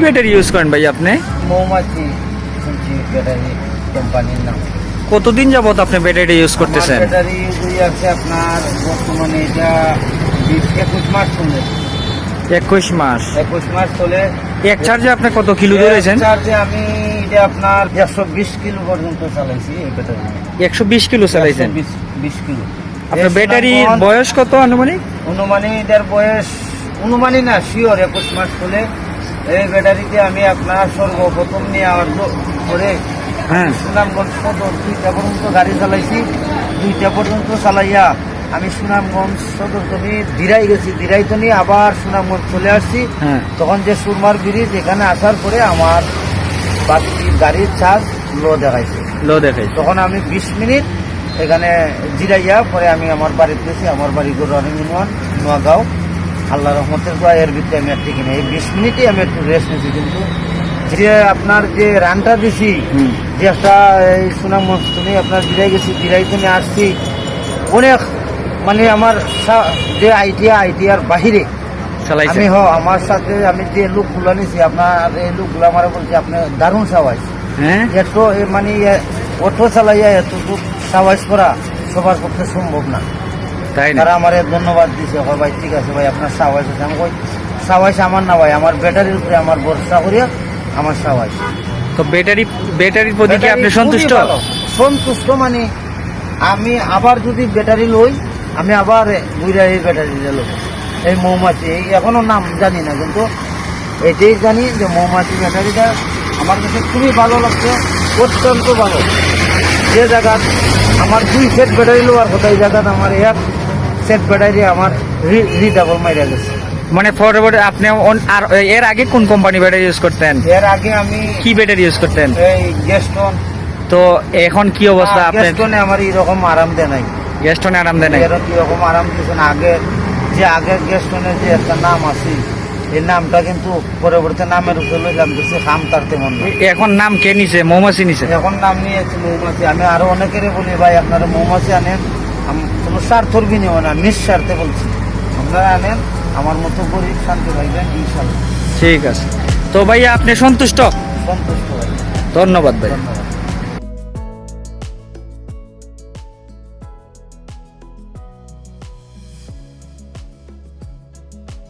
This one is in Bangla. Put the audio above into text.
ব্যাটারি ইউজ করেন ভাই আপনি? মৌমাছি ব্যাটারি কোম্পানির নাম। কতদিন যাবত আপনি ব্যাটারি ইউজ করতেছেন? ব্যাটারি দুই আছে আপনার বর্তমানে এটা 21 মাস চলে। 21 মাস। 21 মাস চলে। এক চার্জে আপনি কত কিলো ধরেছেন? চার্জে আমি এটা আপনার 120 কিলো পর্যন্ত চালাইছি এই ব্যাটারি। 120 কিলো চালাইছেন? 20 কিলো। আপনার ব্যাটারির বয়স কত আনুমানিক? এটার বয়স অনুমানিক না, শিওর 21 মাস চলে। এই ব্যাটারিতে আমি আপনার সর্বপ্রথম নিয়ে আমার করে সুনামগঞ্জ সদর 2টা পর্যন্ত গাড়ি চালাইছি। 2টা পর্যন্ত চালাইয়া আমি সুনামগঞ্জ সদর তো নিয়ে দিরাই গেছি, দিরাই তো নিয়ে আবার সুনামগঞ্জ চলে আসছি। তখন যে সুরমার ব্রিজ এখানে আসার পরে আমার বাকি গাড়ির চার্জ লো দেখাইছে। তখন আমি 20 মিনিট এখানে জিরাইয়া পরে আমি আমার বাড়িতে গেছি। আমার বাড়ি রানিং ইউনিয়ন নোয়াগাঁও। আল্লাহ রহমতের পর এর ভিতরে আমি একটু কিনে এই 20 মিনিটই আমি একটু রেস্ট নিয়েছি। কিন্তু যে আপনার যে রানটা দিছি, যে একটা এই সুনামগঞ্জ তুমি আপনার জিরাই গেছি, জিরাই তুমি আসছি অনেক, মানে আমার যে আইটিআর বাহিরে আমি আমার সাথে আমি যে লোকগুলো নিয়েছি, আপনার এই লোকগুলো আমার বলছে আপনি দারুণ সাবাস। এত মানে অটো চালাইয়া এতটুকু সাবাস করা সবার পক্ষে সম্ভব না। তারা আমার ধন্যবাদ দিয়েছে, ভাই ঠিক আছে ভাই আপনার সাবাস আছে। আমি কই সাবাস আমার না ভাই, আমার ব্যাটারির উপরে আমার ভরসা করিয়া আমার সাবাস। তো ব্যাটারির প্রতি কি আপনি সন্তুষ্ট? সন্তুষ্ট মানে আমি আবার যদি ব্যাটারি লই, আমি আবার বুঝা এই ব্যাটারিটা লোক। এই মৌমাছি এখনো নাম জানি না, কিন্তু এটাই জানি যে মৌমাছি ব্যাটারিটা আমার কাছে খুবই ভালো লাগছে, অত্যন্ত ভালো। যে জায়গা আমার 2 সেট ব্যাটারি লোয়ার কথা, এই জায়গাতে আমার 1 সেট ব্যাটারি আমার রিডাবল মাইরা গেছে। মানে ফরওয়ার্ড আপনি আর এর আগে কোন কোম্পানি ব্যাটারি ইউজ করতেন? এর আগে আমি কি ব্যাটারি ইউজ করতেন? এই গ্যাস্টন। তো এখন কি অবস্থা আপনার? গ্যাস্টনে আমার এরকম আরাম দেয় নাই। গ্যাস্টনে আরাম দেয় নাই? এরকম আরাম দিয়েছে না। আগে গ্যাস্টনের যে একটা নাম আছে, এই নামটা কিন্তু পরবর্তী নামের উপরে জানতেছে খাম তার তেমন। এখন নাম কে নিছে? মৌমাছি নিছে? এখন নাম নিয়েছে মৌমাছি। আমি আরো অনেকেরই বলি ভাই আপনারা মৌমাছি আনেন, কোনো স্বার্থর বিনিময় না, নিঃস্বার্থে বলছি। আপনারা আনেন, আমার মতো গরিব শান্তি পাইবেন ইনশাল্লাহ। ঠিক আছে। তো ভাইয়া আপনি সন্তুষ্ট? সন্তুষ্ট ভাই। ধন্যবাদ ভাই। ধন্যবাদ।